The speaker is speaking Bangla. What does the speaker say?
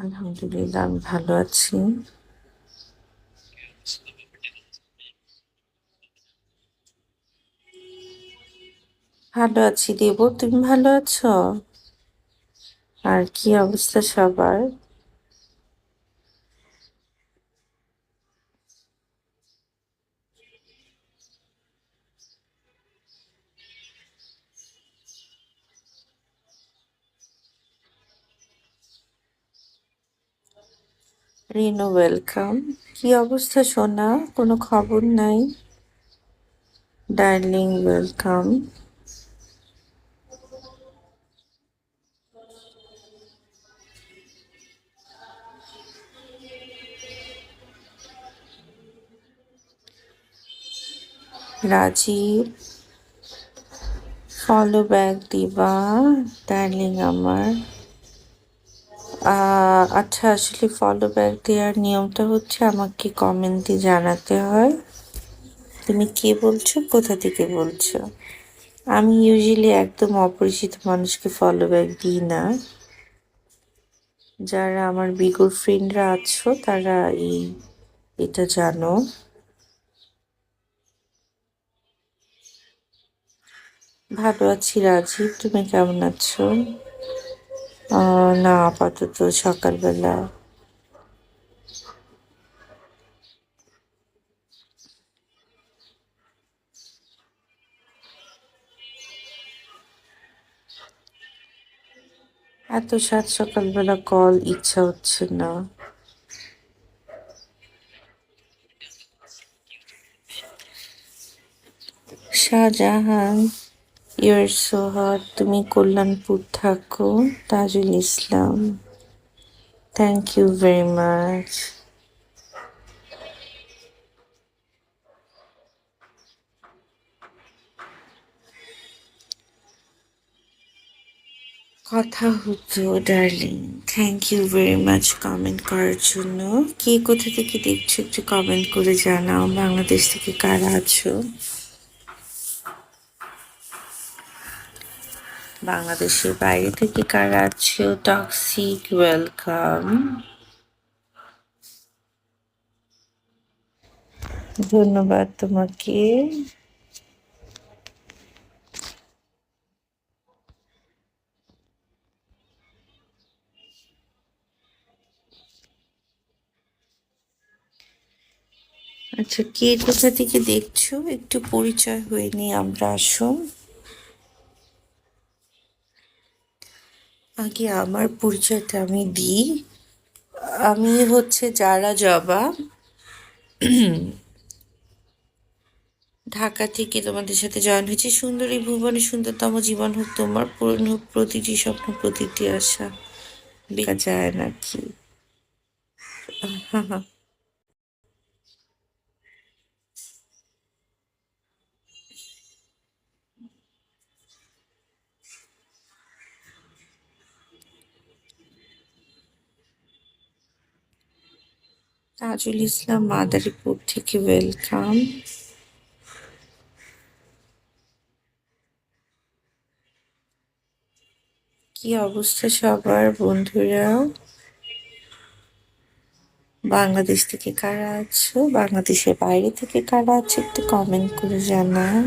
আলহামদুলিল্লাহ, আমি ভালো আছি। ভালো আছি দেব, তুমি ভালো আছো? আর কি অবস্থা সবার? রিনু ওয়েলকাম। কি অবস্থা সোনা? কোনো খবর নাই? Darling welcome. Rajib follow back দিবা ডার্লিং আমার। আচ্ছা, আসলে ফলো ব্যাক দেওয়ার নিয়মটা হচ্ছে আমাকে কমেন্ট দিয়ে জানাতে হয় তুমি কে বলছো, কোথা থেকে বলছো। আমি ইউজুয়ালি একদম অপরিচিত মানুষকে ফলো ব্যাক দিই না। যারা আমার বিগর ফ্রেন্ডরা আছো তারা এটা জানো। ভালো আছি রাজীব, তুমি কেমন আছো? না, আপাতত সকালবেলা। এত সাত সকালবেলা কল ইচ্ছা হচ্ছে না। শাহজাহান, ইউর সো হট, তুমি কল্যাণপুর থাকো। Tajul Islam, thank you very much. কথা হতো darling, thank you very much comment করার জন্য। কে কোথা থেকে দেখছো একটু কমেন্ট করে জানাও। বাংলাদেশ থেকে কারা আছো? বাংলাদেশের বাইরে থেকে কারা আছো? টক্সিক ওয়েলকাম, ধন্যবাদ তোমাকে। আচ্ছা, কে কোথা থেকে দেখছো একটু পরিচয় হয়ে নিই আমরা, আসো। আগে আমার পরিচয়টা আমি দিই। আমি হচ্ছে যারা জবা, ঢাকা থেকে তোমাদের সাথে জয়েন হয়েছে। সুন্দরী ভুবনে সুন্দরতম জীবন হোক তোমার, পূরণ হোক প্রতিটি স্বপ্ন প্রতিটি আশা। লেখা যায় নাকি? তাজুল ইসলাম মাদারীপুর থেকে ওয়েলকাম। কি অবস্থা সবার বন্ধুরা? বাংলাদেশ থেকে কারা আছো, বাংলাদেশের বাইরে থেকে কারা আছো একটু কমেন্ট করে জানাও।